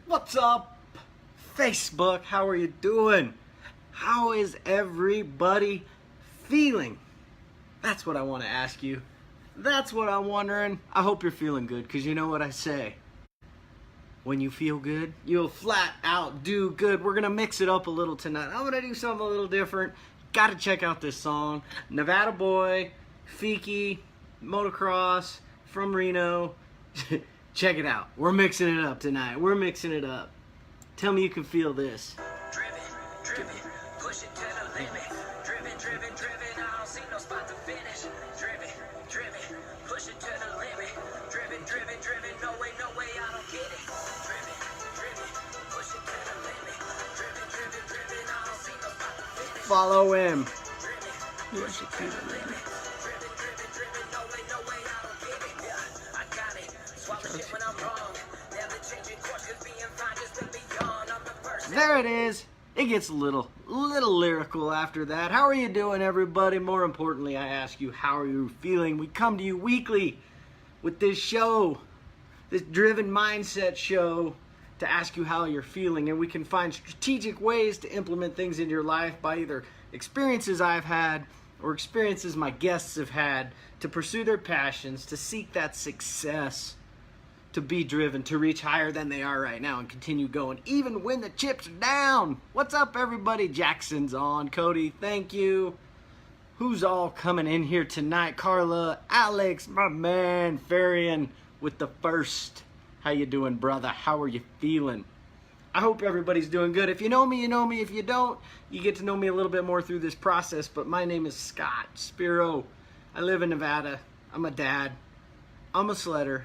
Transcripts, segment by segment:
What's up, Facebook? How are you doing? How is everybody feeling? That's what I want to ask you. That's what I'm wondering. I hope you're feeling good, because you know what I say. When you feel good, you'll flat out do good. We're going to mix it up a little tonight. I'm going to do something a little different. Got to check out this song. Nevada boy, Feeki, motocross, from Reno. Check it out. We're mixing it up tonight. We're mixing it up. Tell me you can feel this. Driven, push it to the limit. Driven, I don't see no spot to finish. Driven, push it to the limit. Driven, no way, I don't get it. Driven, push it to the limit. Driven, I don't see no spot to finish. Follow him. Push it to the limit. Driven, no way, I don't get it. Yeah, I got it. Swallow shit when I'm wrong. Never changing course, 'cause being fine just been beyond. I'm the first. There it is. It gets a little lyrical after that. How are you doing, everybody? More importantly, I ask you, how are you feeling? We come to you weekly with this show, this driven mindset show, to ask you how you're feeling, and we can find strategic ways to implement things in your life by either experiences I've had or experiences my guests have had to pursue their passions, to seek that success, to be driven, to reach higher than they are right now and continue going, even when the chips are down. What's up, everybody? Jackson's on. Cody, thank you. Who's all coming in here tonight? Carla, Alex, my man, Farian with the first. How you doing, brother? How are you feeling? I hope everybody's doing good. If you know me, you know me. If you don't, you get to know me a little bit more through this process. But my name is Scott Spero. I live in Nevada. I'm a dad. I'm a sledder.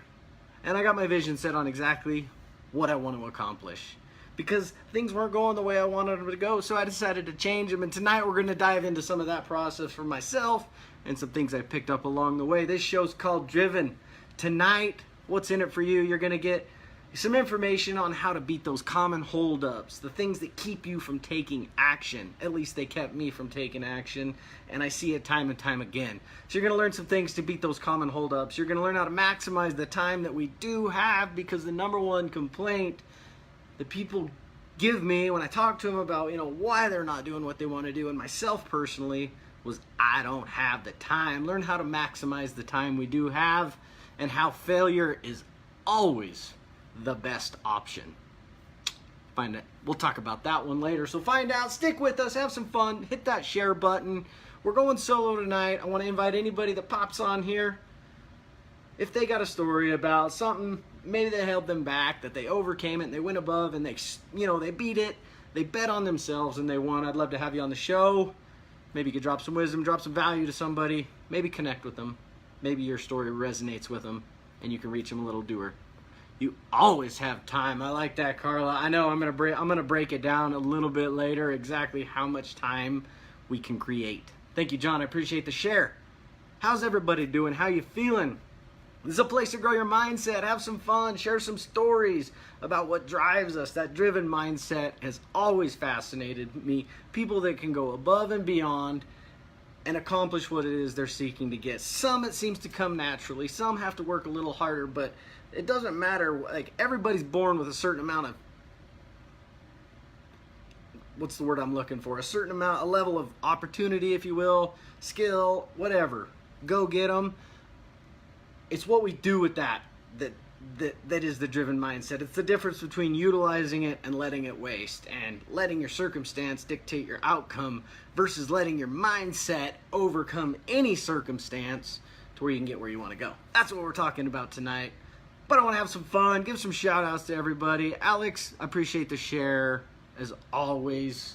And I got my vision set on exactly what I want to accomplish, because things weren't going the way I wanted them to go, so I decided to change them. And tonight we're going to dive into some of that process for myself and some things I picked up along the way. This show's called Driven. Tonight, what's in it for you? You're going to get some information on how to beat those common holdups, the things that keep you from taking action. At least they kept me from taking action, and I see it time and time again. So you're going to learn some things to beat those common holdups. You're going to learn how to maximize the time that we do have, because the number one complaint that people give me when I talk to them about, why they're not doing what they want to do, and myself personally, was I don't have the time. Learn how to maximize the time we do have, and how failure is always the best option. Find it. We'll talk about that one later. So find out, stick with us, have some fun, hit that share button. We're going solo tonight. I want to invite anybody that pops on here, if they got a story about something, maybe that held them back, that they overcame it and they went above and they beat it, they bet on themselves and they won. I'd love to have you on the show. Maybe you could drop some wisdom, drop some value to somebody, maybe connect with them. Maybe your story resonates with them and you can reach them a little doer. You always have time. I like that, Carla. I know I'm gonna break it down a little bit later, exactly how much time we can create. Thank you, John. I appreciate the share. How's everybody doing? How you feeling? This is a place to grow your mindset, have some fun, share some stories about what drives us. That driven mindset has always fascinated me. People that can go above and beyond and accomplish what it is they're seeking to get. Some it seems to come naturally. Some have to work a little harder, but it doesn't matter. Like, everybody's born with a certain amount of, what's the word I'm looking for? A level of opportunity, if you will, skill, whatever. Go get them. It's what we do with that is the driven mindset. It's the difference between utilizing it and letting it waste, and letting your circumstance dictate your outcome versus letting your mindset overcome any circumstance to where you can get where you want to go. That's what we're talking about tonight. But I want to have some fun, give some shout outs to everybody. Alex, I appreciate the share as always.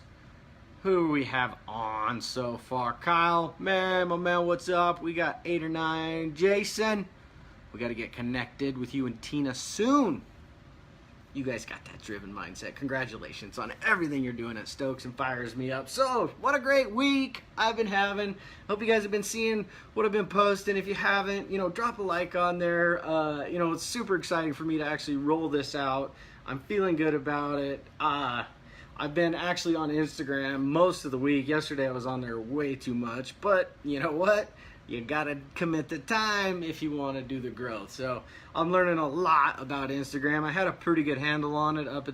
Who we have on so far? Kyle, man, my man, what's up? We got 8 or 9. Jason, we got to get connected with you and Tina soon. You guys got that driven mindset. Congratulations on everything you're doing at Stokes and fires me up. So, what a great week I've been having. Hope you guys have been seeing what I've been posting. If you haven't, drop a like on there. It's super exciting for me to actually roll this out. I'm feeling good about it. I've been actually on Instagram most of the week. Yesterday I was on there way too much, but you know what? You gotta commit the time if you want to do the growth. So I'm learning a lot about Instagram. I had a pretty good handle on it up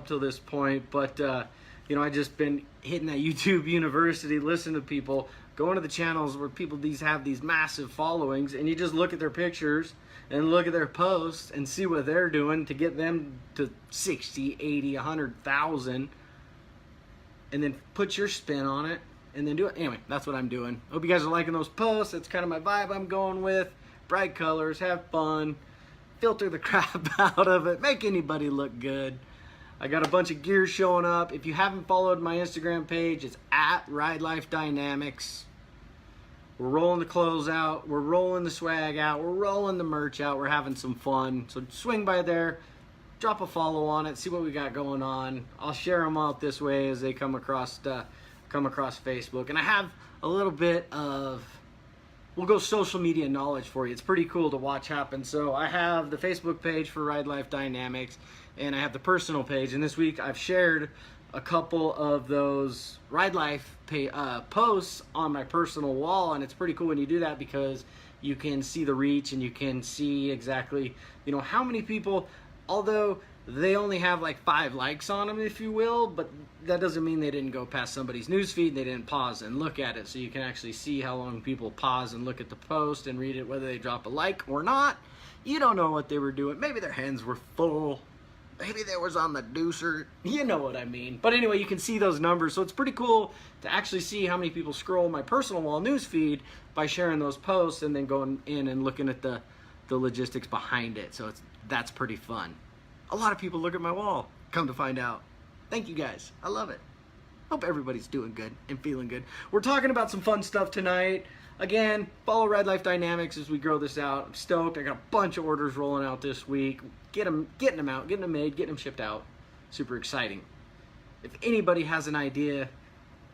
till this point, but you know, I just been hitting that YouTube University, listening to people, going to the channels where people have these massive followings, and you just look at their pictures and look at their posts and see what they're doing to get them to 60, 80, 100,000, and then put your spin on it and then do it. Anyway, that's what I'm doing. Hope you guys are liking those posts. That's kind of my vibe I'm going with. Bright colors, have fun, filter the crap out of it, make anybody look good. I got a bunch of gear showing up. If you haven't followed my Instagram page, it's at Ride Life Dynamics. We're rolling the clothes out. We're rolling the swag out. We're rolling the merch out. We're having some fun. So swing by there, drop a follow on it, see what we got going on. I'll share them out this way as they come across Facebook. And I have a little bit of, we'll go social media knowledge for you. It's pretty cool to watch happen. So I have the Facebook page for Ride Life Dynamics, and I have the personal page. And this week I've shared a couple of those Ride Life posts on my personal wall, and it's pretty cool when you do that because you can see the reach and you can see exactly, you know, how many people, although they only have like 5 likes on them, if you will, but that doesn't mean they didn't go past somebody's newsfeed. They didn't pause and look at it, so you can actually see how long people pause and look at the post and read it, whether they drop a like or not. You don't know what they were doing. Maybe their hands were full. Maybe they was on the doocer. You know what I mean. But anyway, you can see those numbers, so it's pretty cool to actually see how many people scroll my personal wall newsfeed by sharing those posts and then going in and looking at the logistics behind it. So that's pretty fun. A lot of people look at my wall, come to find out. Thank you guys. I love it. Hope everybody's doing good and feeling good. We're talking about some fun stuff tonight. Again, follow Ride Life Dynamics as we grow this out. I'm stoked. I got a bunch of orders rolling out this week. Getting them out, getting them made, getting them shipped out. Super exciting. If anybody has an idea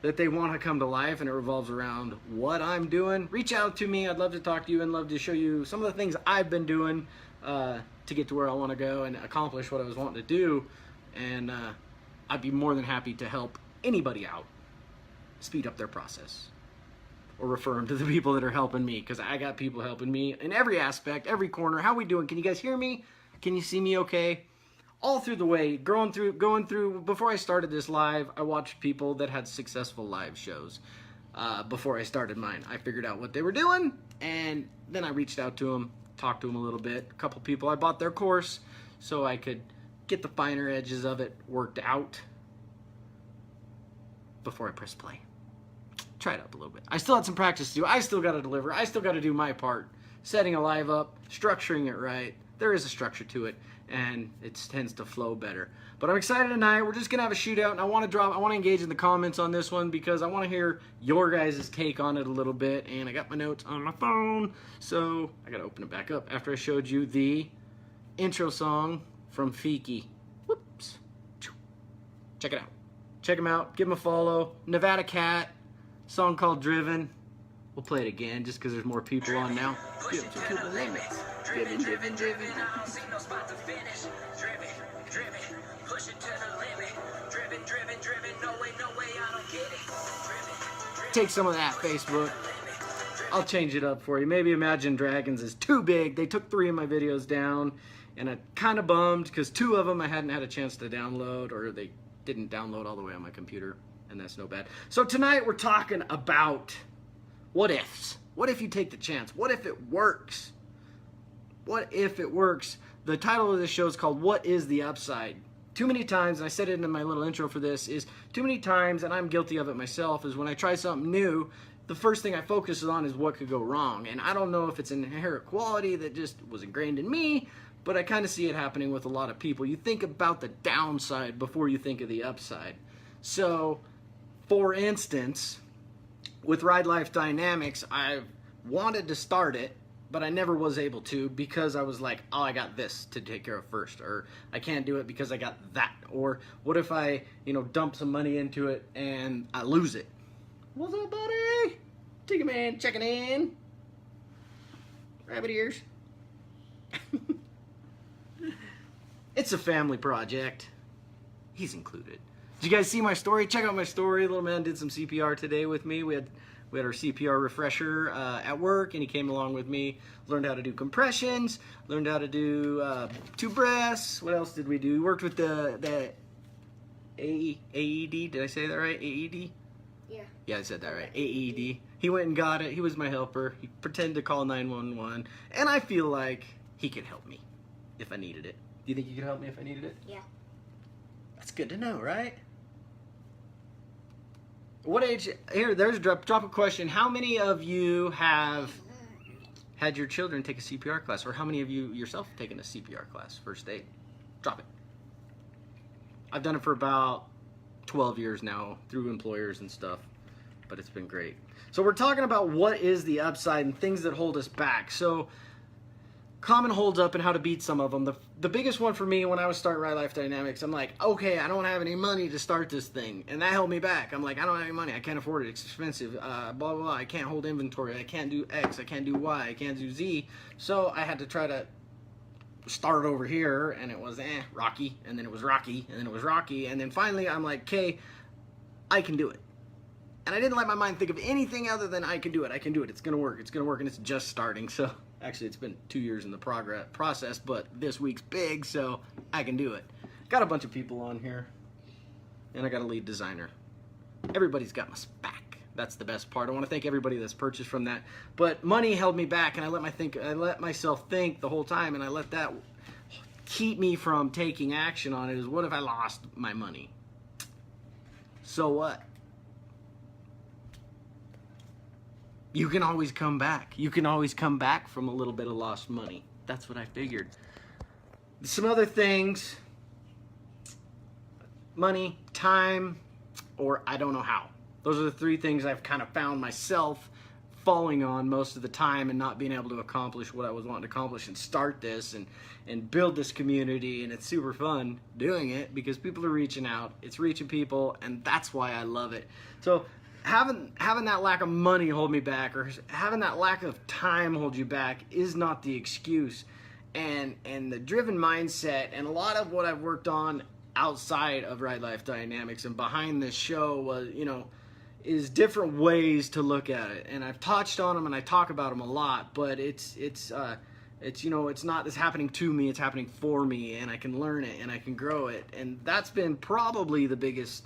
that they want to come to life and it revolves around what I'm doing, reach out to me. I'd love to talk to you and love to show you some of the things I've been doing to get to where I want to go and accomplish what I was wanting to do. And I'd be more than happy to help anybody out speed up their process, or refer them to the people that are helping me, because I got people helping me in every aspect, every corner. How we doing? Can you guys hear me? Can you see me okay? All through the way, going through, before I started this live, I watched people that had successful live shows. Before I started mine, I figured out what they were doing, and then I reached out to them, talked to them a little bit. A couple people, I bought their course so I could get the finer edges of it worked out before I press play. Try it up a little bit. I still had some practice to do. I still got to deliver. I still got to do my part. Setting a live up, structuring it right. There is a structure to it, and it tends to flow better. But I'm excited tonight. We're just going to have a shootout, and I want to engage in the comments on this one because I want to hear your guys' take on it a little bit, and I got my notes on my phone, so I got to open it back up after I showed you the intro song from Feeki. Whoops. Check it out. Check him out. Give him a follow. Nevada Cat. Song called Driven. We'll play it again just because there's more people on now. Driven, driven, driven, I don't see no spot to finish. Driven, driven, push it to the limit. Driven, driven, driven, no way, I don't get it. Driven, Take some of that, Facebook. I'll change it up for you. Maybe Imagine Dragons is too big. They took 3 of my videos down, and I kind of bummed because 2 of them I hadn't had a chance to download, or they didn't download all the way on my computer, and that's no bad. So tonight we're talking about what ifs. What if you take the chance? What if it works? What if it works? The title of this show is called What is the Upside? Too many times, and I said it in my little intro for this, is too many times, and I'm guilty of it myself, is when I try something new, the first thing I focus on is what could go wrong. And I don't know if it's an inherent quality that just was ingrained in me, but I kind of see it happening with a lot of people. You think about the downside before you think of the upside. So, for instance, with Ride Life Dynamics, I wanted to start it, but I never was able to because I was like, oh, I got this to take care of first, or I can't do it because I got that, or what if I, dump some money into it and I lose it? What's up, buddy? Take a man, checking in. Rabbit ears. It's a family project. He's included. Did you guys see my story? Check out my story. Little man did some CPR today with me. We We had our CPR refresher at work, and he came along with me, learned how to do compressions, learned how to do 2 breaths. What else did we do? We worked with the AED. Did I say that right? AED? Yeah. Yeah, I said that right. AED. He went and got it. He was my helper. He pretended to call 911. And I feel like he could help me if I needed it. Do you think you could help me if I needed it? Yeah. That's good to know, right? What age? Here, there's drop a question. How many of you have had your children take a CPR class? Or how many of you yourself have taken a CPR class, first aid? Drop it. I've done it for about 12 years now through employers and stuff, but it's been great. So we're talking about what is the upside and things that hold us back. So common holds up and how to beat some of them. The biggest one for me when I was starting Ride Life Dynamics, I'm like, okay, I don't have any money to start this thing. And that held me back. I'm like, I don't have any money. I can't afford it. It's expensive. Blah, blah, blah. I can't hold inventory. I can't do X. I can't do Y. I can't do Z. So I had to try to start over here, and it was rocky, and then it was rocky, and then it was rocky, and then finally I'm like, okay, I can do it. And I didn't let my mind think of anything other than I can do it. I can do it. It's gonna work. It's gonna work, and it's just starting. So actually, it's been 2 years in the process, but this week's big, so I can do it. Got a bunch of people on here, and I got a lead designer. Everybody's got my back. That's the best part. I want to thank everybody that's purchased from that. But money held me back, and I let myself think the whole time, and I let that keep me from taking action on it. Is what if I lost my money? So what? You can always come back. You can always come back from a little bit of lost money. That's what I figured. Some other things: money, time, or I don't know how. Those are the 3 things I've kind of found myself falling on most of the time and not being able to accomplish what I was wanting to accomplish and start this and build this community. And it's super fun doing it because people are reaching out. It's reaching people, and that's why I love it. So having that lack of money hold me back, or having that lack of time hold you back, is not the excuse. And the driven mindset and a lot of what I've worked on outside of Ride Life Dynamics and behind this show was, is different ways to look at it, and I've touched on them and I talk about them a lot. But it's not this happening to me; it's happening for me, and I can learn it and I can grow it, and that's been probably the biggest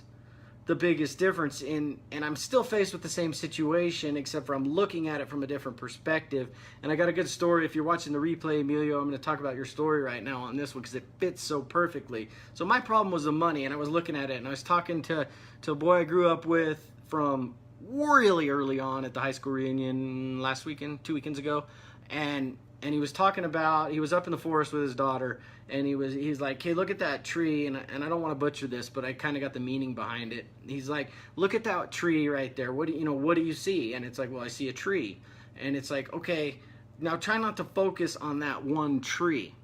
difference. And I'm still faced with the same situation, except for I'm looking at it from a different perspective. And I got a good story. If you're watching the replay, Emilio, I'm going to talk about your story right now on this one because it fits so perfectly. So my problem was the money, and I was looking at it, and I was talking to a boy I grew up with from really early on at the high school reunion last weekend, 2 weekends ago, and he was talking about, he was up in the forest with his daughter, and he's like, hey, look at that tree, and I don't want to butcher this, but I kind of got the meaning behind it. He's like, look at that tree right there. What do you see? And it's like, well, I see a tree. And it's like, okay, now try not to focus on that one tree,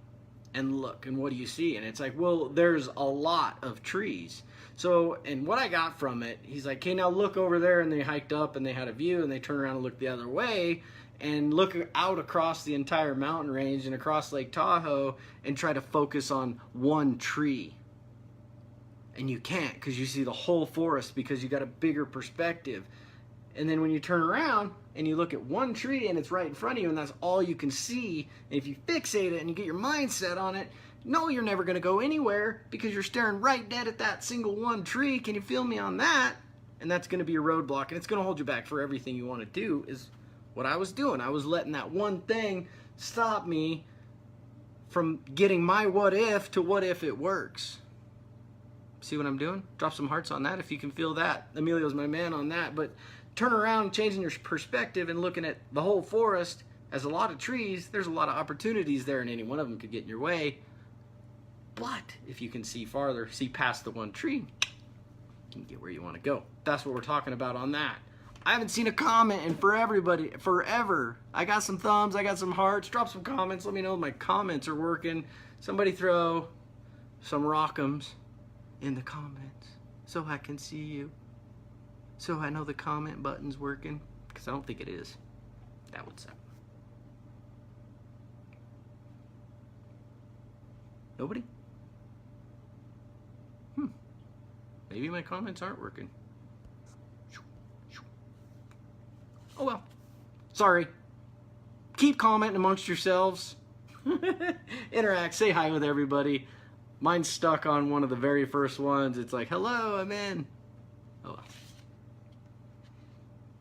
and look, and what do you see? And it's like, well, there's a lot of trees. So, and what I got from it, he's like, okay, now look over there. And they hiked up and they had a view, and they turned around and looked the other way and look out across the entire mountain range and across Lake Tahoe and try to focus on one tree. And you can't, because you see the whole forest because you got a bigger perspective. And then when you turn around and you look at one tree and it's right in front of you and that's all you can see, and if you fixate it and you get your mindset on it, no, you're never going to go anywhere because you're staring right dead at that single one tree. Can you feel me on that? And that's going to be a roadblock, and it's going to hold you back for everything you want to do. Is what I was doing. I was letting that one thing stop me from getting my what if to what if it works. See what I'm doing? Drop some hearts on that if you can feel that. Emilio's my man on that. But turn around, changing your perspective and looking at the whole forest as a lot of trees. There's a lot of opportunities there, and any one of them could get in your way. But if you can see farther, see past the one tree, you can get where you want to go. That's what we're talking about on that. I haven't seen a comment in forever. I got some thumbs, I got some hearts. Drop some comments. Let me know if my comments are working. Somebody throw some rock'ems in the comments so I can see you. So I know the comment button's working, because I don't think it is. That would suck. Nobody? Maybe my comments aren't working. Sorry. Keep commenting amongst yourselves. Interact. Say hi with everybody. Mine's stuck on one of the very first ones. It's like, hello, I'm in. Oh well.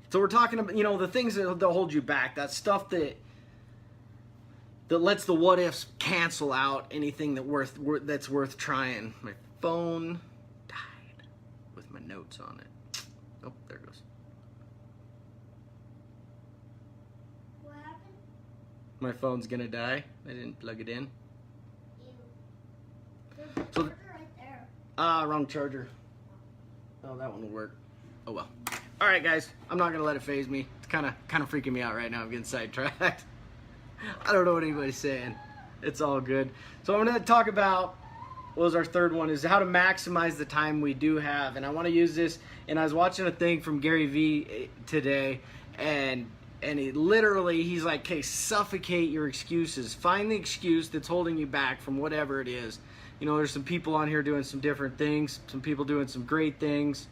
So we're talking about, the things that hold you back. That stuff that lets the what ifs cancel out anything that's worth trying. My phone died with my notes on it. Oh, there it goes. What happened? My phone's gonna die. I didn't plug it in. Ew. There's a So- charger right there. Wrong charger. Oh, that one will work. Oh well. All right, guys. I'm not gonna let it phase me. It's kind of freaking me out right now. I'm getting sidetracked. I don't know what anybody's saying. It's all good. So I'm gonna talk about what was our third one, is how to maximize the time we do have. And I want to use this. And I was watching a thing from Gary V today, and he's like, okay, suffocate your excuses. Find the excuse that's holding you back from whatever it is. There's some people on here doing some different things, some people doing some great things.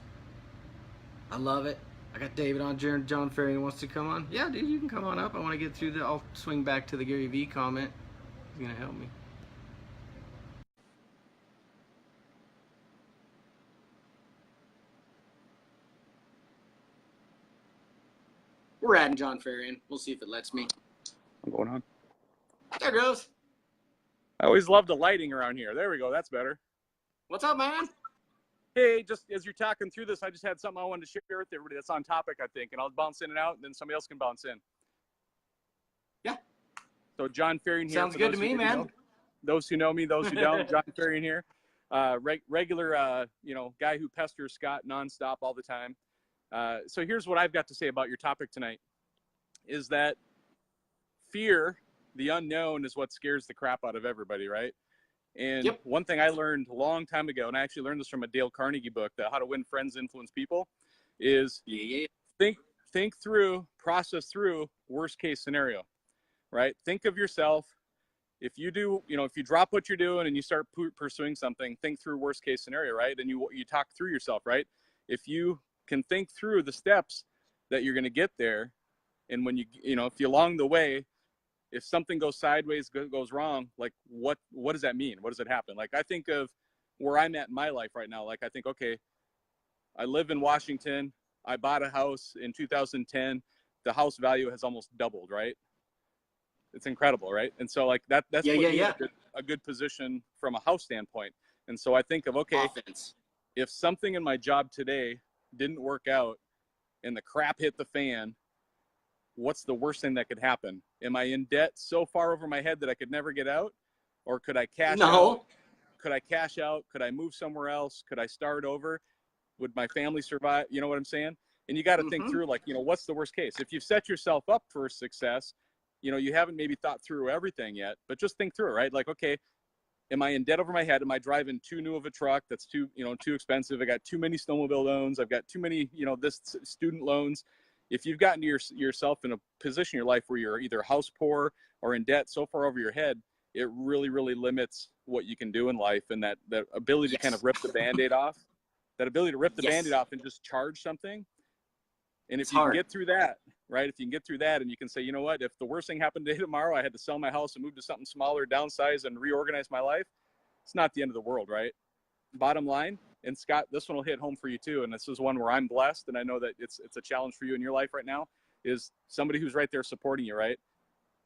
I love it. I got David on, John Ferry wants to come on. Yeah, dude, you can come on up. I want to get through I'll swing back to the Gary V comment. He's going to help me. We're adding John Ferry in. We'll see if it lets me. I'm going on. There it goes. I always love the lighting around here. There we go. That's better. What's up, man? Hey, just as you're talking through this, I just had something I wanted to share with everybody that's on topic, I think, and I'll bounce in and out, and then somebody else can bounce in. Yeah. So John Ferry here. Sounds good to me, man. Those who know me, those who don't, John Ferry here. Regular, guy who pesters Scott nonstop all the time. So here's what I've got to say about your topic tonight, is that fear, the unknown, is what scares the crap out of everybody, right? And Yep. One thing I learned a long time ago, and I actually learned this from a Dale Carnegie book, the How to Win Friends, Influence People, is think through, process through worst case scenario, right? Think of yourself. If you do, if you drop what you're doing and you start pursuing something, think through worst case scenario, right? And you talk through yourself, right? If you can think through the steps that you're going to get there, and when if you along the way, if something goes sideways, goes wrong, like what does that mean? What does it happen? Like I think of where I'm at in my life right now. Like I think, okay, I live in Washington. I bought a house in 2010. The house value has almost doubled, right? It's incredible, right? And so like that's a good position from a house standpoint. And so I think of, okay, Offense. If something in my job today didn't work out and the crap hit the fan, what's the worst thing that could happen? Am I in debt so far over my head that I could never get out? Or could I cash out? Could I cash out? Could I move somewhere else? Could I start over? Would my family survive? You know what I'm saying? And you got to think through, like, what's the worst case? If you've set yourself up for success, you haven't maybe thought through everything yet, but just think through it, right? Like, okay, am I in debt over my head? Am I driving too new of a truck that's too expensive? I got too many snowmobile loans. I've got too many, this student loans. If you've gotten to yourself in a position in your life where you're either house poor or in debt so far over your head, it really, really limits what you can do in life. And that ability to kind of rip the Band-Aid off, and just charge something. And if you can get through that, right? If you can get through that and you can say, you know what, if the worst thing happened today, tomorrow, I had to sell my house and move to something smaller, downsize and reorganize my life, it's not the end of the world, right? Bottom line, and Scott, this one will hit home for you too. And this is one where I'm blessed. And I know that it's a challenge for you in your life right now, is somebody who's right there supporting you, right?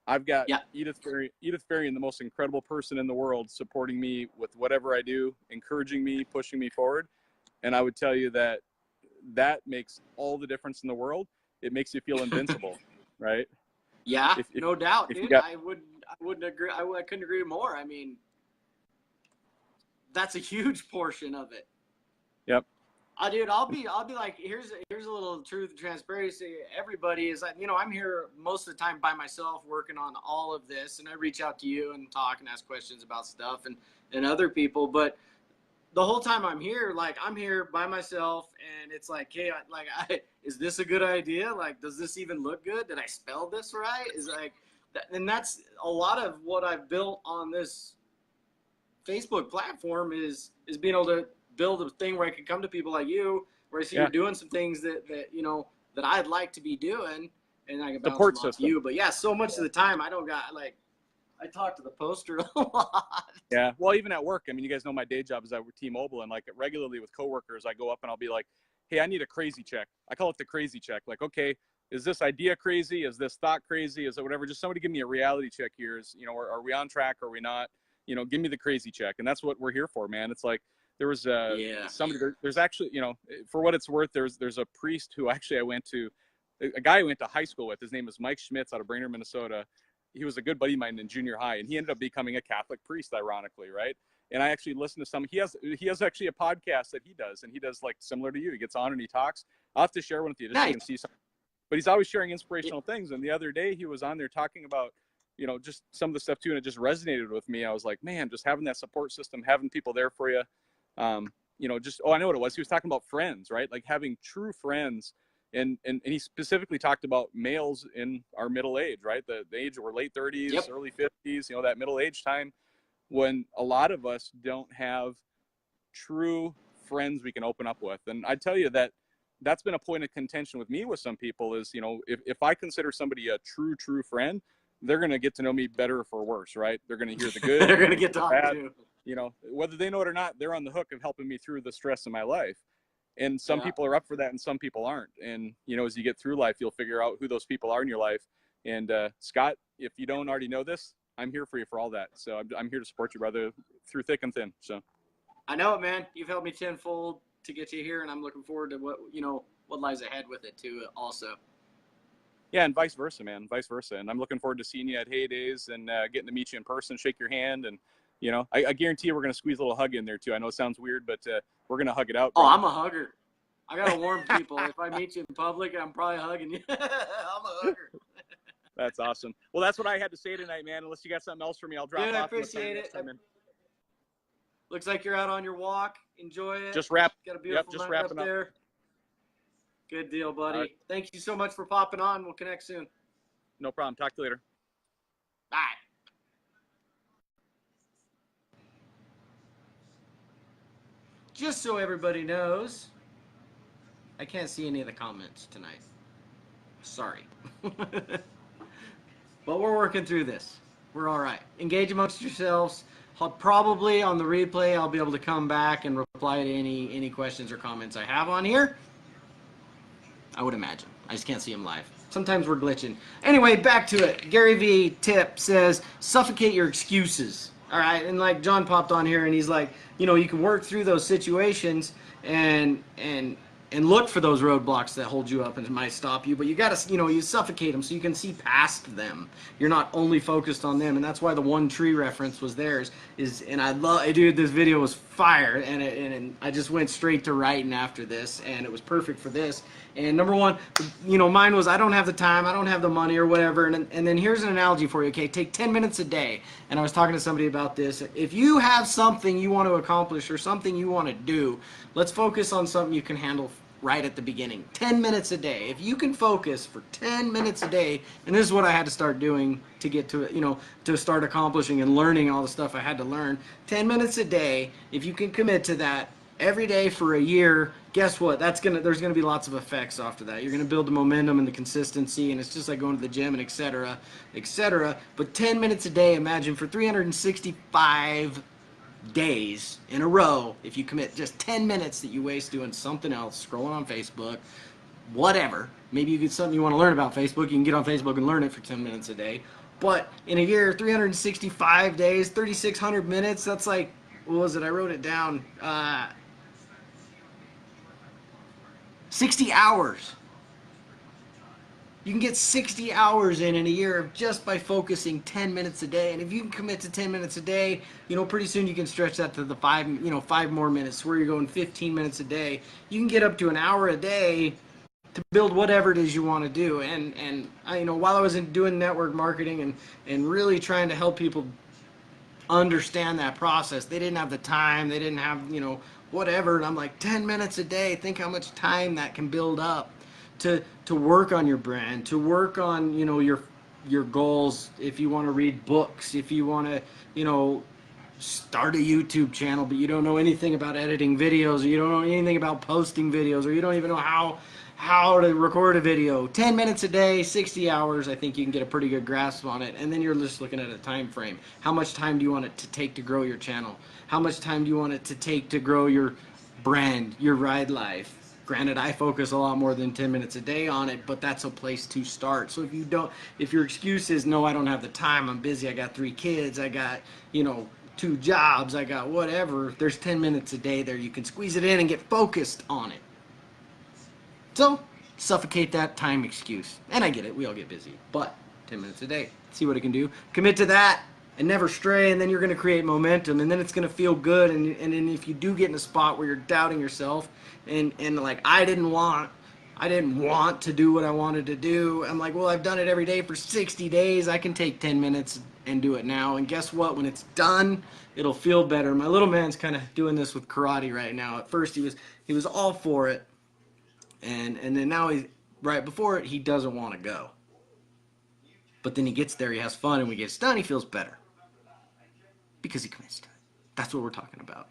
I've got Edith Ferry, the most incredible person in the world, supporting me with whatever I do, encouraging me, pushing me forward. And I would tell you that makes all the difference in the world. It makes you feel invincible, right? Yeah, no doubt, dude. I wouldn't agree. I couldn't agree more. I mean, that's a huge portion of it. Yep. Dude, I'll be like, here's a little truth and transparency. Everybody is like, I'm here most of the time by myself working on all of this, and I reach out to you and talk and ask questions about stuff and other people. But the whole time I'm here, like, I'm here by myself, and it's like, hey, is this a good idea? Like, does this even look good? Did I spell this right? Is like, and that's a lot of what I've built on this Facebook platform is being able to build a thing where I can come to people like you, where I see you're doing some things that I'd like to be doing, and I can bounce Support them off system. you. But yeah, so much of the time I don't got like I talk to the poster a lot. Yeah. Well, even at work, I mean, you guys know my day job is at T-Mobile, and like regularly with coworkers, I go up and I'll be like, hey, I need a crazy check. I call it the crazy check. Like, okay, is this idea crazy? Is this thought crazy? Is it whatever? Just somebody give me a reality check here. Is, you know, are we on track? Are we not? You know, give me the crazy check. And that's what we're here for, man. It's like, there was somebody, there's actually, you know, for what it's worth, there's a priest who actually I went to, a guy I went to high school with. His name is Mike Schmitz out of Brainerd, Minnesota. He was a good buddy of mine in junior high, and he ended up becoming a Catholic priest, ironically, right? And I actually listened to some. He has actually a podcast that he does, and he does like similar to you. He gets on and he talks. I'll have to share one with you just so you can see something. But he's always sharing inspirational things. And the other day he was on there talking about, you know, just some of the stuff too, and it just resonated with me. I was like, man, just having that support system, having people there for you. You know, just I know what it was. He was talking about friends, right? Like having true friends. And he specifically talked about males in our middle age, right? The age we're late 30s, early 50s, you know, that middle age time when a lot of us don't have true friends we can open up with. And I tell you that's been a point of contention with me with some people is, you know, if I consider somebody a true friend, they're going to get to know me better or worse, right? They're going to hear the good. They're going to get to bad, too. You know, whether they know it or not, they're on the hook of helping me through the stress of my life. And some people are up for that and some people aren't. And, you know, as you get through life, you'll figure out who those people are in your life. And Scott, if you don't already know this, I'm here for you for all that. So I'm here to support you, brother, through thick and thin. So I know it, man. You've helped me tenfold to get you here, and I'm looking forward to what lies ahead with it too also. Yeah, and vice versa, man, vice versa. And I'm looking forward to seeing you at Heydays and getting to meet you in person, shake your hand. And, you know, I guarantee you we're going to squeeze a little hug in there too. I know it sounds weird, but we're going to hug it out. Bro. Oh, I'm a hugger. I got to warn people. If I meet you in public, I'm probably hugging you. I'm a hugger. That's awesome. Well, that's what I had to say tonight, man. Unless you got something else for me, I'll drop off. I appreciate it. Looks like you're out on your walk. Enjoy it. Just wrap. Got a beautiful just night wrapping up there. Good deal, buddy. Right. Thank you so much for popping on. We'll connect soon. No problem. Talk to you later. Bye. Just so everybody knows, I can't see any of the comments tonight. Sorry. But we're working through this. We're all right. Engage amongst yourselves. Probably on the replay, I'll be able to come back and reply to any questions or comments I have on here. I would imagine. I just can't see them live. Sometimes we're glitching. Anyway, back to it. Gary V tip says, suffocate your excuses. All right, and like John popped on here and he's like, you know, you can work through those situations and look for those roadblocks that hold you up and might stop you, but you got to, you know, you suffocate them so you can see past them. You're not only focused on them, and that's why the one tree reference was theirs. And I love, dude, this video was fire, and I just went straight to writing after this, and it was perfect for this. And number one, you know, mine was I don't have the time, I don't have the money or whatever, and then here's an analogy for you, okay? Take 10 minutes a day, and I was talking to somebody about this. If you have something you want to accomplish or something you want to do, let's focus on something you can handle right at the beginning. 10 minutes a day. If you can focus for 10 minutes a day, and this is what I had to start doing to get to it, you know, to start accomplishing and learning all the stuff I had to learn. 10 minutes a day, if you can commit to that every day for a year, guess what? There's gonna be lots of effects after that. You're gonna build the momentum and the consistency, and it's just like going to the gym and etc. etc. But 10 minutes a day, imagine for 365 days in a row, if you commit just 10 minutes that you waste doing something else, scrolling on Facebook, whatever. Maybe you get something you want to learn about Facebook, you can get on Facebook and learn it for 10 minutes a day. But in a year, 365 days, 3,600 minutes, that's like, what was it? I wrote it down. 60 hours. You can get 60 hours in a year just by focusing 10 minutes a day. And if you can commit to 10 minutes a day, you know, pretty soon you can stretch that to the 5 more minutes where you're going 15 minutes a day. You can get up to an hour a day to build whatever it is you want to do. And I, you know, while I was doing network marketing and really trying to help people understand that process, they didn't have the time, they didn't have, you know, whatever. And I'm like, 10 minutes a day, think how much time that can build up to work on your brand, to work on, you know, your goals. If you want to read books, if you want to, you know, start a YouTube channel, but you don't know anything about editing videos, or you don't know anything about posting videos, or you don't even know how to record a video. 10 minutes a day, 60 hours, I think you can get a pretty good grasp on it. And then you're just looking at a time frame. How much time do you want it to take to grow your channel? How much time do you want it to take to grow your brand, your ride life? Granted, I focus a lot more than 10 minutes a day on it, but that's a place to start. So if your excuse is, no, I don't have the time, I'm busy, I got 3 kids, I got, 2 jobs, I got whatever, there's 10 minutes a day there. You can squeeze it in and get focused on it. So, suffocate that time excuse. And I get it, we all get busy. But 10 minutes a day, see what it can do. Commit to that and never stray, and then you're going to create momentum, and then it's going to feel good. And then if you do get in a spot where you're doubting yourself, and like, I didn't want to do what I wanted to do, I'm like, well, I've done it every day for 60 days. I can take 10 minutes and do it now. And guess what? When it's done, it'll feel better. My little man's kind of doing this with karate right now. At first, he was all for it. And then now right before it, he doesn't want to go. But then he gets there, he has fun, and when he gets done, he feels better. Because he commits to it. That's what we're talking about.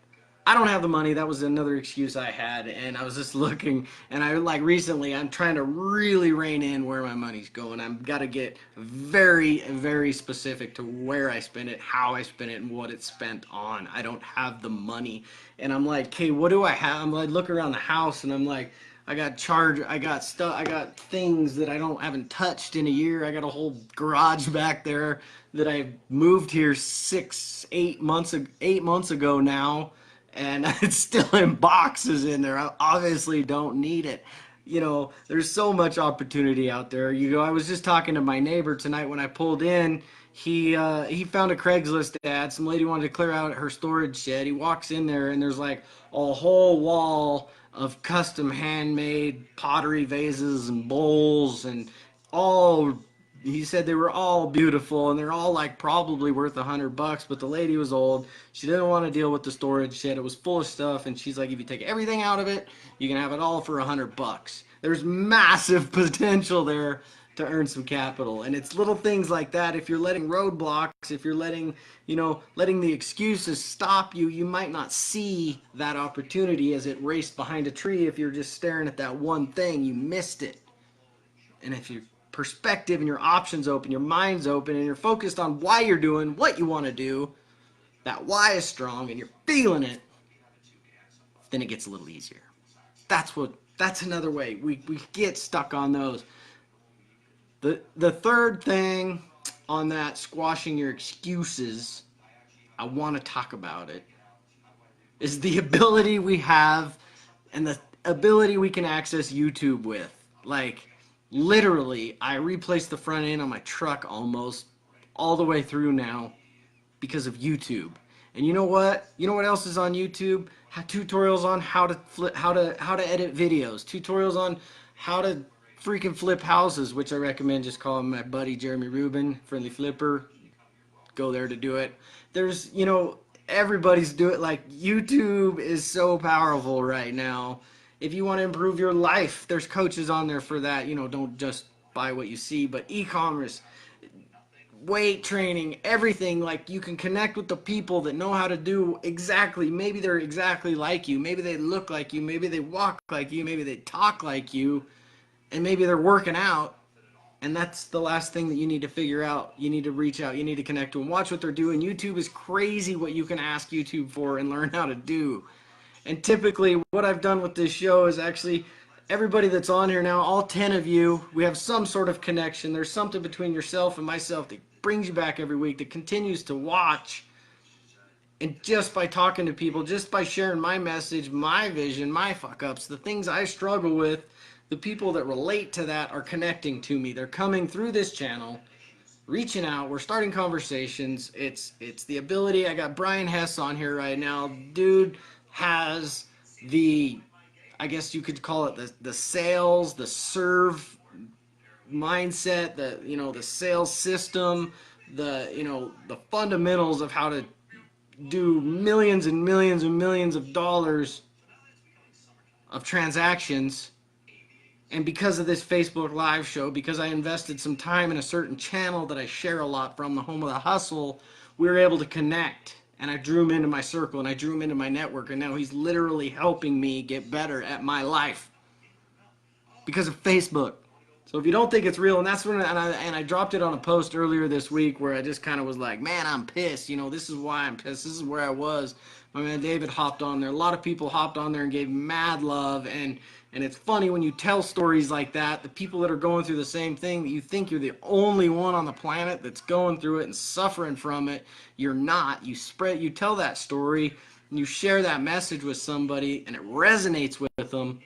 I don't have the money. That was another excuse I had, and I was just looking, and recently, I'm trying to really rein in where my money's going. I've got to get very, very specific to where I spend it, how I spend it, and what it's spent on. I don't have the money, and I'm like, okay, what do I have? I'm like, look around the house, and I'm like, I got stuff, I got things that I haven't touched in a year. I got a whole garage back there that I moved here 8 months ago now, and it's still in boxes in there. I obviously don't need it. There's so much opportunity out there. I was just talking to my neighbor tonight when I pulled in. He found a Craigslist ad. Some lady wanted to clear out her storage shed. He walks in there, and there's like a whole wall of custom handmade pottery vases and bowls, and he said they were all beautiful, and they're all like probably worth $100, but the lady was old. She didn't want to deal with the storage shed. It was full of stuff, and she's like, if you take everything out of it, you can have it all for $100. There's massive potential there to earn some capital. And it's little things like that. If you're letting roadblocks, if you're letting the excuses stop you, you might not see that opportunity as it raced behind a tree. If you're just staring at that one thing, you missed it. And if your perspective and your options open, your mind's open, and you're focused on why you're doing what you want to do, that why is strong and you're feeling it, then it gets a little easier. That's another way. We get stuck on those. The third thing on that, squashing your excuses, I want to talk about it, is the ability we have and the ability we can access YouTube with. Like, literally, I replaced the front end on my truck almost all the way through now because of YouTube. And you know what? You know what else is on YouTube? Tutorials on how to edit videos. Tutorials on how to freaking flip houses, which I recommend just calling my buddy Jeremy Rubin, Friendly Flipper. Go there to do it. There's, everybody's doing it. Like, YouTube is so powerful right now. If you want to improve your life, there's coaches on there for that. Don't just buy what you see, but e-commerce, weight training, everything. Like, you can connect with the people that know how to do exactly. Maybe they're exactly like you. Maybe they look like you. Maybe they walk like you. Maybe they talk like you. And maybe they're working out, and that's the last thing that you need to figure out. You need to reach out. You need to connect to them. Watch what they're doing. YouTube is crazy what you can ask YouTube for and learn how to do. And typically what I've done with this show is actually everybody that's on here now, all 10 of you, we have some sort of connection. There's something between yourself and myself that brings you back every week, that continues to watch. And just by talking to people, just by sharing my message, my vision, my fuck-ups, the things I struggle with, the people that relate to that are connecting to me. They're coming through this channel, reaching out. We're starting conversations. It's the ability. I got Brian Hess on here right now. Dude has I guess you could call it the sales, the serve mindset, the sales system, the fundamentals of how to do millions and millions and millions of dollars of transactions. And because of this Facebook Live show, because I invested some time in a certain channel that I share a lot from, the Home of the Hustle, we were able to connect. And I drew him into my circle, and I drew him into my network, and now he's literally helping me get better at my life. because of Facebook. So if you don't think it's real, and that's when, and I dropped it on a post earlier this week where I just kind of was like, man, I'm pissed. You know, this is why I'm pissed. This is where I was. My man David hopped on there. A lot of people hopped on there and gave mad love. And it's funny when you tell stories like that, the people that are going through the same thing, that you think you're the only one on the planet that's going through it and suffering from it. You're not. You tell that story, and you share that message with somebody, and it resonates with them.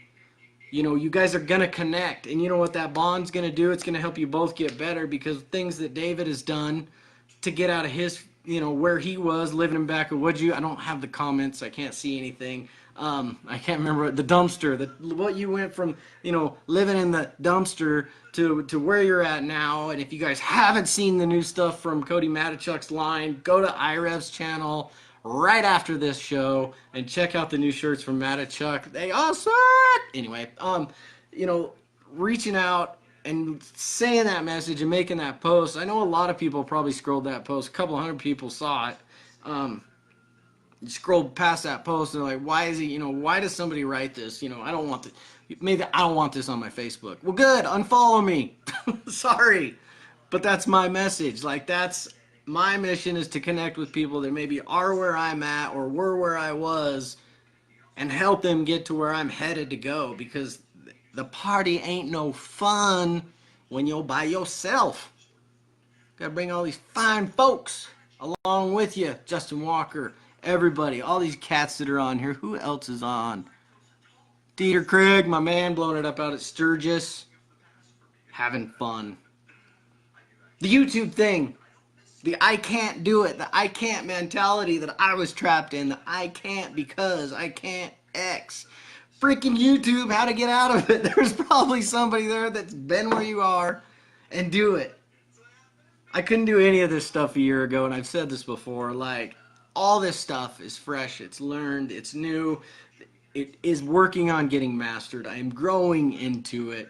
You know, you guys are going to connect. And you know what that bond's going to do? It's going to help you both get better, because things that David has done to get out of his, you know, where he was living in back of I don't have the comments. I can't see anything. I can't remember the dumpster, what you went from, you know, living in the dumpster to where you're at now. And if you guys haven't seen the new stuff from Cody Matichuk's line, go to IRev's channel right after this show and check out the new shirts from Matichuk. They all suck. Anyway, you know, reaching out and saying that message and making that post. I know a lot of people probably scrolled that post. A couple hundred people saw it. Scrolled past that post and they're like, why is he, you know, why does somebody write this? You know, I don't want this. Maybe I don't want this on my Facebook. Well, good. Unfollow me. Sorry. But that's my message. Like, that's my mission, is to connect with people that maybe are where I'm at or were where I was and help them get to where I'm headed to go, because the party ain't no fun when you're by yourself. Gotta bring all these fine folks along with you. Justin Walker, everybody, all these cats that are on here. Who else is on? Dieter Craig, my man, blowing it up out at Sturgis. Having fun. The YouTube thing. The I can't do it, the I can't mentality that I was trapped in, the I can't because I can't X. Freaking YouTube, how to get out of it. There's probably somebody there that's been where you are and do it. I couldn't do any of this stuff a year ago, and I've said this before, like, all this stuff is fresh, it's learned, it's new, it is working on getting mastered. I am growing into it,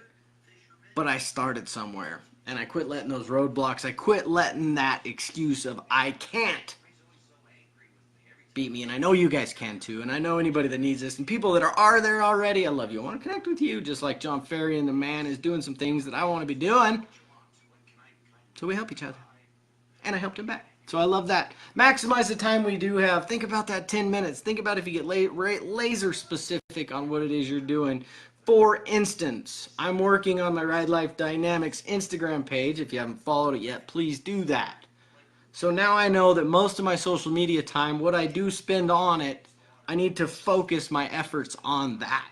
but I started somewhere. And I quit letting those roadblocks, I quit letting that excuse of I can't beat me. And I know you guys can too. And I know anybody that needs this. And people that are there already, I love you. I want to connect with you. Just like John Ferry and the man is doing some things that I want to be doing. So we help each other. And I helped him back. So I love that. Maximize the time we do have. Think about that 10 minutes. Think about if you get laser specific on what it is you're doing. For instance, I'm working on my Ride Life Dynamics Instagram page. If you haven't followed it yet, please do that. So now I know that most of my social media time, what I do spend on it, I need to focus my efforts on that.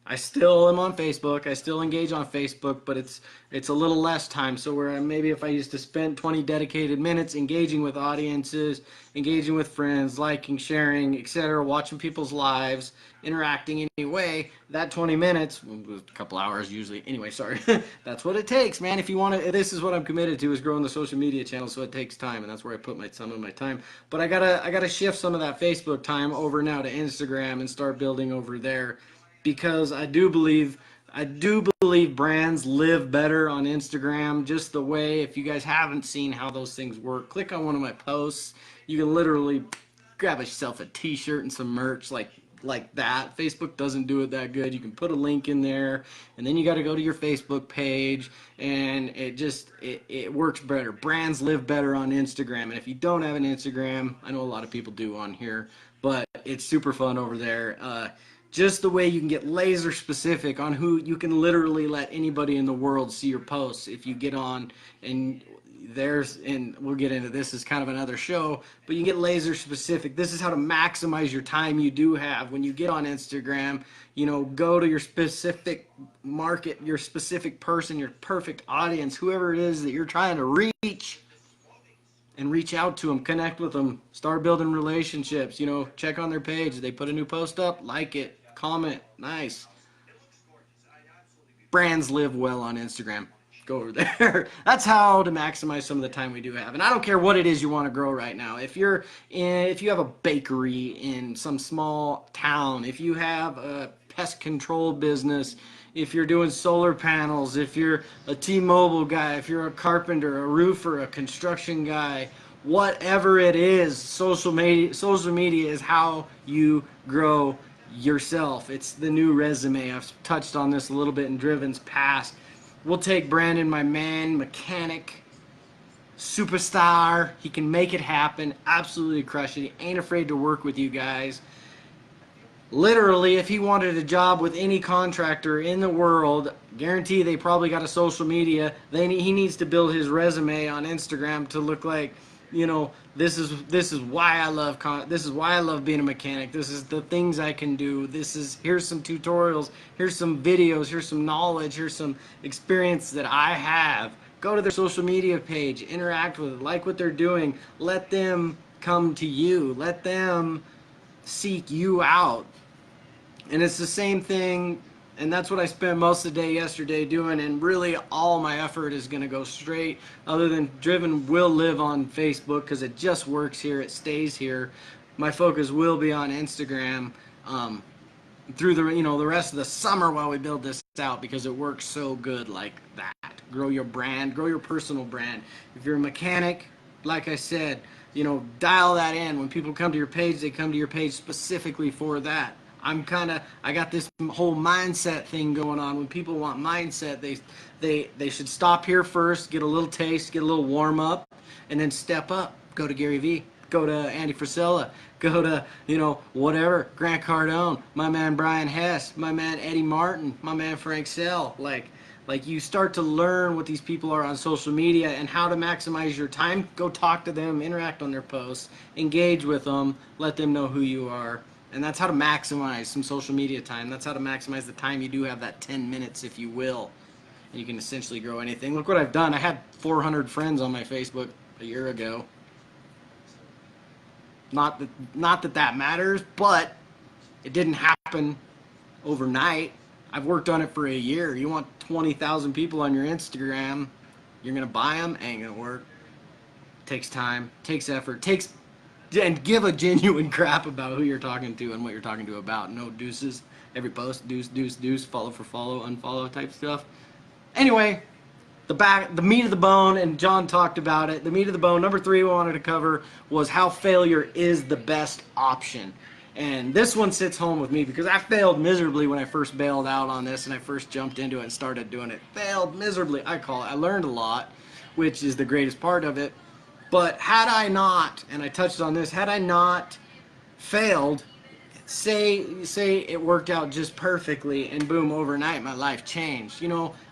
I still am on Facebook. I still engage on Facebook, but it's a little less time. So where maybe if I used to spend 20 dedicated minutes engaging with audiences, engaging with friends, liking, sharing, etc., watching people's lives, interacting any way, that 20 minutes, a couple hours usually. Anyway, sorry. That's what it takes, man. If you want to, this is what I'm committed to, is growing the social media channel, so it takes time, and that's where I put some of my time. But I gotta shift some of that Facebook time over now to Instagram and start building over there. Because I do believe brands live better on Instagram, just the way, if you guys haven't seen how those things work, click on one of my posts. You can literally grab yourself a t-shirt and some merch like that. Facebook doesn't do it that good. You can put a link in there, and then you got to go to your Facebook page, and it works better. Brands live better on Instagram, and if you don't have an Instagram, I know a lot of people do on here, but it's super fun over there. Just the way you can get laser specific on who you can literally let anybody in the world see your posts if you get on, and we'll get into this as kind of another show, but you get laser specific. This is how to maximize your time you do have when you get on Instagram. You know, go to your specific market, your specific person, your perfect audience, whoever it is that you're trying to reach, and reach out to them, connect with them, start building relationships. You know, check on their page. They put a new post up, like it, comment, nice. Brands live well on Instagram. Go over there. That's how to maximize some of the time we do have. And I don't care what it is you want to grow right now. If you have a bakery in some small town, if you have a pest control business, if you're doing solar panels, if you're a T-Mobile guy, if you're a carpenter, a roofer, a construction guy, whatever it is, social media is how you grow yourself. It's the new resume. I've touched on this a little bit in Driven's past. We'll take Brandon, my man, mechanic, superstar. He can make it happen. Absolutely crush it. He ain't afraid to work with you guys. Literally, if he wanted a job with any contractor in the world, guarantee they probably got a social media. He needs to build his resume on Instagram to look like, you know, this is why I love this is why I love being a mechanic. This is the things I can do. Here's some tutorials, here's some videos, here's some knowledge, here's some experience that I have. Go to their social media page, interact with it, like what they're doing. Let them come to you. Let them seek you out. And it's the same thing, and that's what I spent most of the day yesterday doing, and really all my effort is going to go straight, other than Driven will live on Facebook because it just works here, it stays here. My focus will be on Instagram through the rest of the summer while we build this out, because it works so good like that. Grow your brand, grow your personal brand. If you're a mechanic, like I said, dial that in. When people come to your page, they come to your page specifically for that. I got this whole mindset thing going on. When people want mindset, they should stop here first, get a little taste, get a little warm up, and then step up. Go to Gary Vee, go to Andy Frisella, go to, whatever, Grant Cardone, my man Brian Hess, my man Eddie Martin, my man Frank Sell. Like you start to learn what these people are on social media and how to maximize your time. Go talk to them, interact on their posts, engage with them, let them know who you are. And that's how to maximize some social media time. That's how to maximize the time you do have, that 10 minutes, if you will. And you can essentially grow anything. Look what I've done. I had 400 friends on my Facebook a year ago. Not that matters, but it didn't happen overnight. I've worked on it for a year. You want 20,000 people on your Instagram, you're going to buy them? Ain't going to work. Takes time, takes effort, and give a genuine crap about who you're talking to and what you're talking to about. No deuces. Every post, deuce, follow for follow, unfollow type stuff. Anyway, the meat of the bone, and John talked about it. The meat of the bone, number 3 we wanted to cover was how failure is the best option. And this one sits home with me because I failed miserably when I first bailed out on this and I first jumped into it and started doing it. Failed miserably, I call it. I learned a lot, which is the greatest part of it. But had I not, and I touched on this, had I not failed, say it worked out just perfectly and boom, overnight my life changed.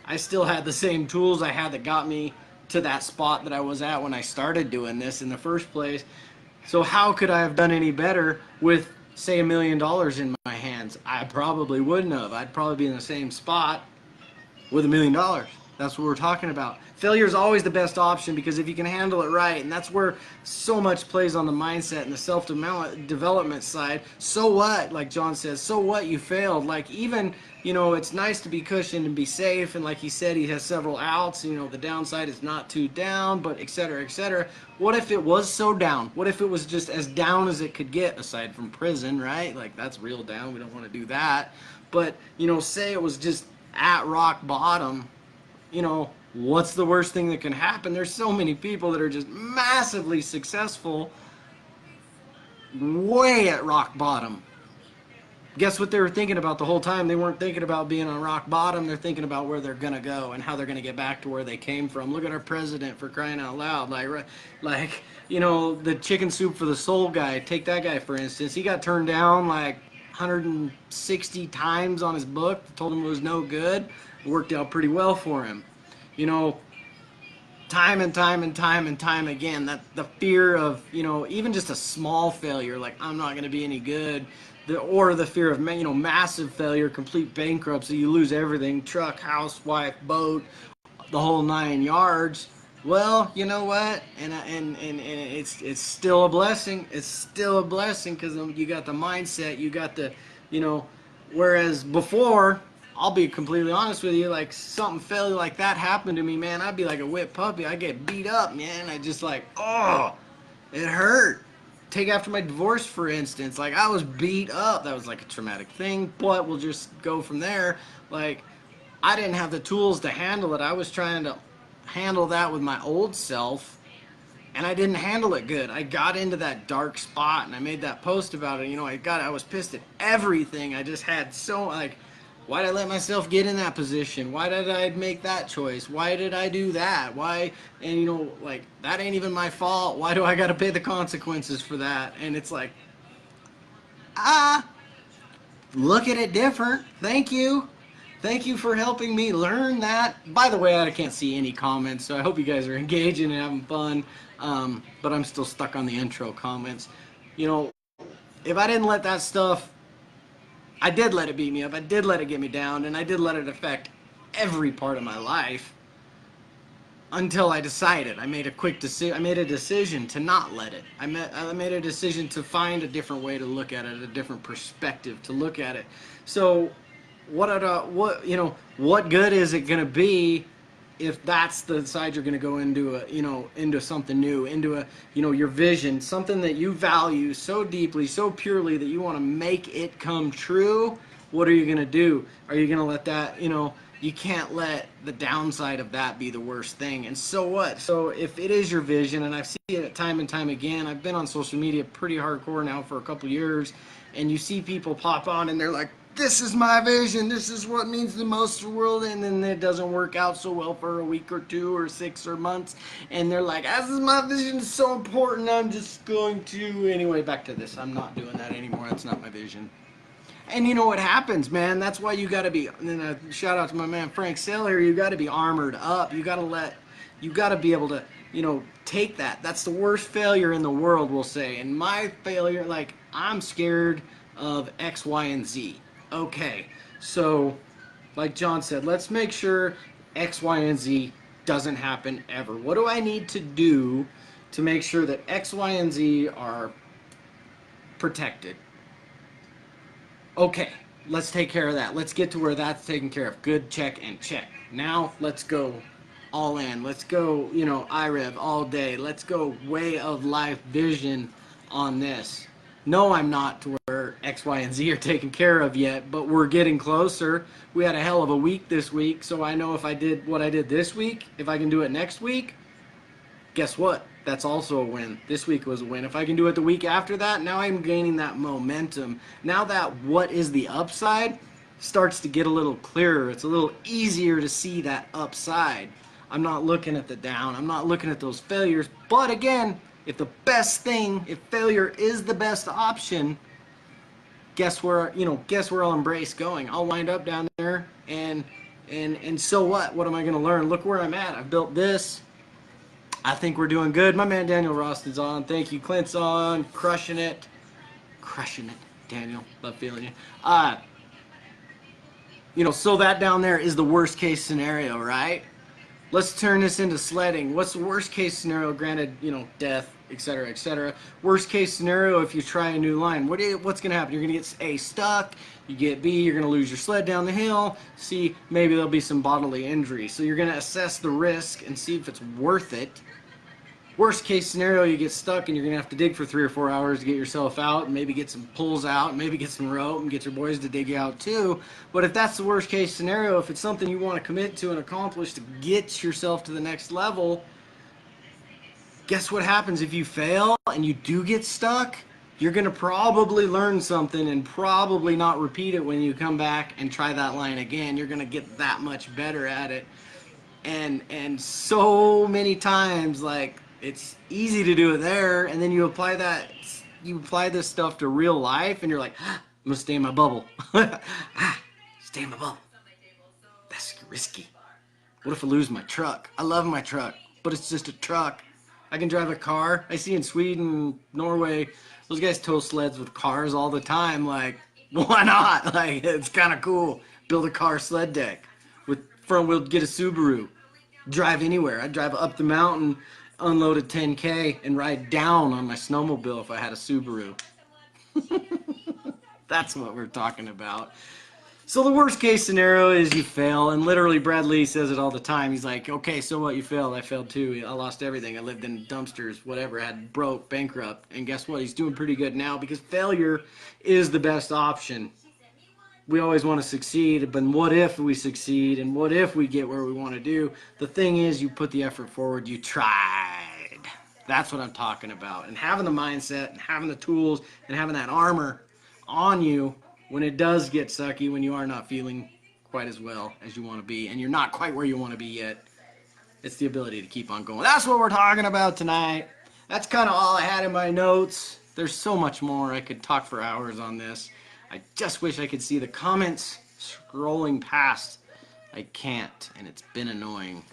I still had the same tools I had that got me to that spot that I was at when I started doing this in the first place. So how could I have done any better with, say, $1 million in my hands? I probably wouldn't have. I'd probably be in the same spot with $1 million. That's what we're talking about. Failure is always the best option, because if you can handle it right, and that's where so much plays on the mindset and the self-development side. So what? Like John says, so what? You failed. Like, even, it's nice to be cushioned and be safe, and like he said, he has several outs. The downside is not too down, but et cetera, et cetera. What if it was so down? What if it was just as down as it could get, aside from prison, right? Like, that's real down. We don't want to do that. But, say it was just at rock bottom. What's the worst thing that can happen? There's so many people that are just massively successful way at rock bottom. Guess what they were thinking about the whole time? They weren't thinking about being on rock bottom. They're thinking about where they're going to go and how they're going to get back to where they came from. Look at our president, for crying out loud. Like the chicken soup for the soul guy. Take that guy, for instance. He got turned down like 160 times on his book. Told him it was no good. It worked out pretty well for him. Time and time again, that the fear of, even just a small failure, like I'm not going to be any good, or the fear of, massive failure, complete bankruptcy, you lose everything, truck, house, wife, boat, the whole 9 yards. Well, you know what? And it's still a blessing. It's still a blessing, because you got the mindset, you got the, whereas before, I'll be completely honest with you, like something failure like that happened to me, man, I'd be like a whipped puppy. I get beat up, man. I just like, oh, it hurt. Take after my divorce, for instance. Like, I was beat up. That was like a traumatic thing, but we'll just go from there. Like, I didn't have the tools to handle it. I was trying to handle that with my old self, and I didn't handle it good. I got into that dark spot, and I made that post about it. You know, I was pissed at everything. I just had so, like, why did I let myself get in that position? Why did I make that choice? Why did I do that? Why? And you know, like, that ain't even my fault. Why do I got to pay the consequences for that? And it's like, look at it different. Thank you. Thank you for helping me learn that. By the way, I can't see any comments, so I hope you guys are engaging and having fun. But I'm still stuck on the intro comments. You know, if I didn't let that stuff, I did let it beat me up. I did let it get me down, and I did let it affect every part of my life until I decided. I made a decision to not let it. I made a decision to find a different way to look at it, a different perspective to look at it. So what good is it going to be if that's the side you're going to go into into something new, into your vision, something that you value so deeply, so purely that you want to make it come true? What are you going to do? Are you going to let that, you can't let the downside of that be the worst thing. And so what? So if it is your vision, and I've seen it time and time again, I've been on social media pretty hardcore now for a couple years, and you see people pop on and they're like, this is my vision, this is what means the most to the world, and then it doesn't work out so well for a week or 2 or 6 or months, and they're like, this is my vision, it's so important, I'm just going to, anyway, back to this, I'm not doing that anymore, that's not my vision. And you know what happens, man, that's why you gotta be, and a shout out to my man Frank Sale here, you gotta be armored up, you gotta be able to, take that. That's the worst failure in the world, we'll say, and my failure, like, I'm scared of X, Y, and Z. Okay, so like John said, let's make sure X, Y, and Z doesn't happen ever. What do I need to do to make sure that X, Y, and Z are protected? Okay, let's take care of that. Let's get to where that's taken care of. Good, check, and check. Now let's go all in. Let's go, IREV all day. Let's go way of life vision on this. No, I'm not to where X, Y, and Z are taken care of yet, but we're getting closer. We had a hell of a week this week, so I know if I did what I did this week, if I can do it next week, guess what? That's also a win. This week was a win. If I can do it the week after that, now I'm gaining that momentum. Now that what is the upside starts to get a little clearer. It's a little easier to see that upside. I'm not looking at the down. I'm not looking at those failures. But again, if failure is the best option, guess where I'll embrace going. I'll wind up down there, and so what? What am I going to learn? Look where I'm at. I've built this. I think we're doing good. My man Daniel Roston's on. Thank you. Clint's on. Crushing it, Daniel. Love feeling you. So that down there is the worst case scenario, right? Let's turn this into sledding. What's the worst case scenario? Granted, death, etc., etc. Worst case scenario, if you try a new line, what's going to happen? You're going to get A, stuck. You get B, you're going to lose your sled down the hill. C, maybe there'll be some bodily injury. So you're going to assess the risk and see if it's worth it. Worst case scenario, you get stuck and you're going to have to dig for 3 or 4 hours to get yourself out, and maybe get some pulls out, and maybe get some rope and get your boys to dig you out too. But if that's the worst case scenario, if it's something you want to commit to and accomplish to get yourself to the next level, guess what happens if you fail and you do get stuck? You're going to probably learn something and probably not repeat it when you come back and try that line again. You're going to get that much better at it. And so many times, like, it's easy to do it there, and then you apply this stuff to real life, and you're like, I'm gonna stay in my bubble. Stay in my bubble. That's risky. What if I lose my truck? I love my truck, but it's just a truck. I can drive a car. I see in Sweden, Norway, those guys tow sleds with cars all the time. Like, why not? Like, it's kind of cool. Build a car sled deck with front wheel, get a Subaru. Drive anywhere. I'd drive up the mountain, unload a 10K, and ride down on my snowmobile if I had a Subaru. That's what we're talking about. So the worst case scenario is you fail, and literally Brad Lee says it all the time. He's like, okay, so what? You failed. I failed too. I lost everything. I lived in dumpsters, whatever. I had broke, bankrupt. And guess what? He's doing pretty good now because failure is the best option. We always want to succeed, but what if we succeed, and what if we get where we want to do? The thing is, you put the effort forward, you tried. That's what I'm talking about. And having the mindset and having the tools and having that armor on you when it does get sucky, when you are not feeling quite as well as you want to be and you're not quite where you want to be yet. It's the ability to keep on going. That's what we're talking about tonight. That's kind of all I had in my notes. There's so much more. I could talk for hours on this. I just wish I could see the comments scrolling past. I can't, and it's been annoying.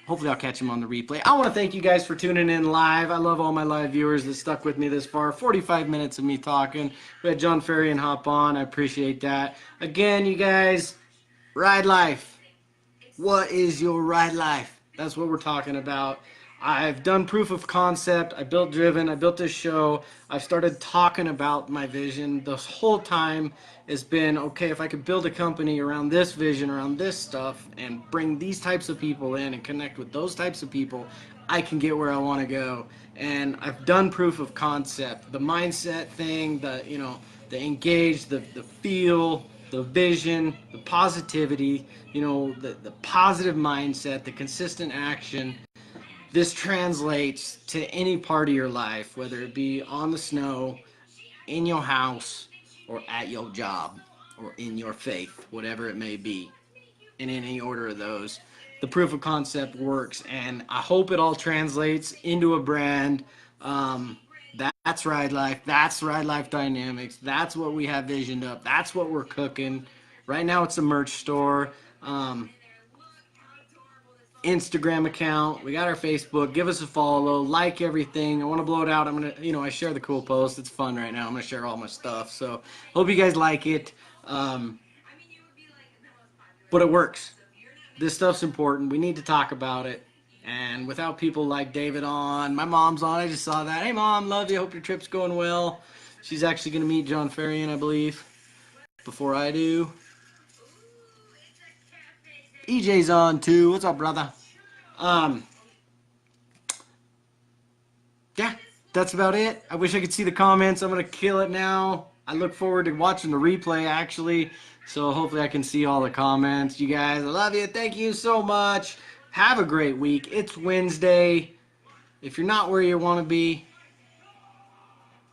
Hopefully I'll catch him on the replay. I want to thank you guys for tuning in live. I love all my live viewers that stuck with me this far. 45 minutes of me talking. We had John Ferry and hop on. I appreciate that. Again, you guys, ride life. What is your ride life? That's what we're talking about. I've done proof of concept. I built Driven. I built this show. I've started talking about my vision. The whole time has been, okay, if I could build a company around this vision, around this stuff, and bring these types of people in and connect with those types of people, I can get where I want to go. And I've done proof of concept. The mindset thing, the engage, the feel, the vision, the positivity, the positive mindset, the consistent action. This translates to any part of your life, whether it be on the snow, in your house, or at your job, or in your faith, whatever it may be. In any order of those, the proof of concept works, and I hope it all translates into a brand. That's Ride Life. That's Ride Life Dynamics. That's what we have visioned up. That's what we're cooking. Right now it's a merch store. Instagram account. We got our Facebook. Give us a follow. Like everything. I want to blow it out. I'm going to, I share the cool posts. It's fun right now. I'm going to share all my stuff. So hope you guys like it. But it works. This stuff's important. We need to talk about it. And without people like David on, my mom's on. I just saw that. Hey, Mom, love you. Hope your trip's going well. She's actually going to meet John Ferry, I believe, before I do. EJ's on too. What's up, brother? Yeah, that's about it. I wish I could see the comments. I'm gonna kill it now. I look forward to watching the replay actually. So hopefully I can see all the comments. You guys, I love you. Thank you so much. Have a great week. It's Wednesday. If you're not where you want to be,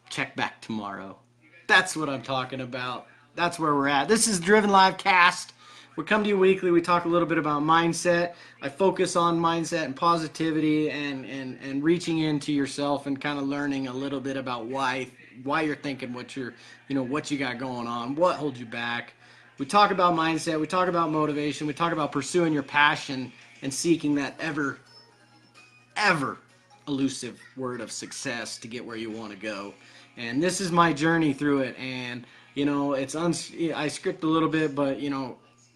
check back tomorrow. That's what I'm talking about. That's where we're at. This is Driven Live Cast. We come to you weekly. We talk a little bit about mindset. I focus on mindset and positivity and reaching into yourself and kind of learning a little bit about why you're thinking what you got going on, what holds you back. We talk about mindset. We talk about motivation. We talk about pursuing your passion and seeking that ever elusive word of success to get where you want to go. And this is my journey through it. And I script a little bit, but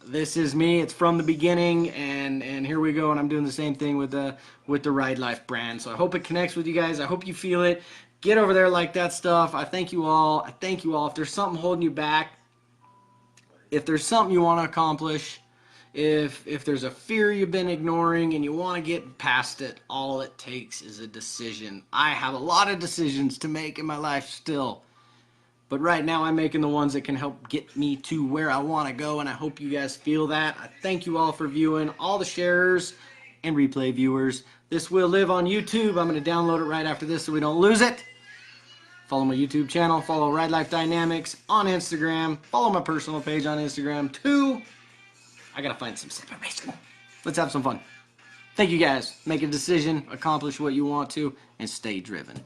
this is me. It's from the beginning, and here we go. And I'm doing the same thing with the Ride Life brand. So I hope it connects with you guys. I hope you feel it. Get over there, like that stuff. I thank you all. I thank you all. If there's something holding you back, if there's something you want to accomplish, if there's a fear you've been ignoring and you want to get past it, all it takes is a decision. I have a lot of decisions to make in my life still. But right now I'm making the ones that can help get me to where I want to go, and I hope you guys feel that. I thank you all for viewing, all the sharers and replay viewers. This will live on YouTube. I'm going to download it right after this so we don't lose it. Follow my YouTube channel. Follow Ride Life Dynamics on Instagram. Follow my personal page on Instagram too. I got to find some information. Let's have some fun. Thank you guys. Make a decision, accomplish what you want to, and stay driven.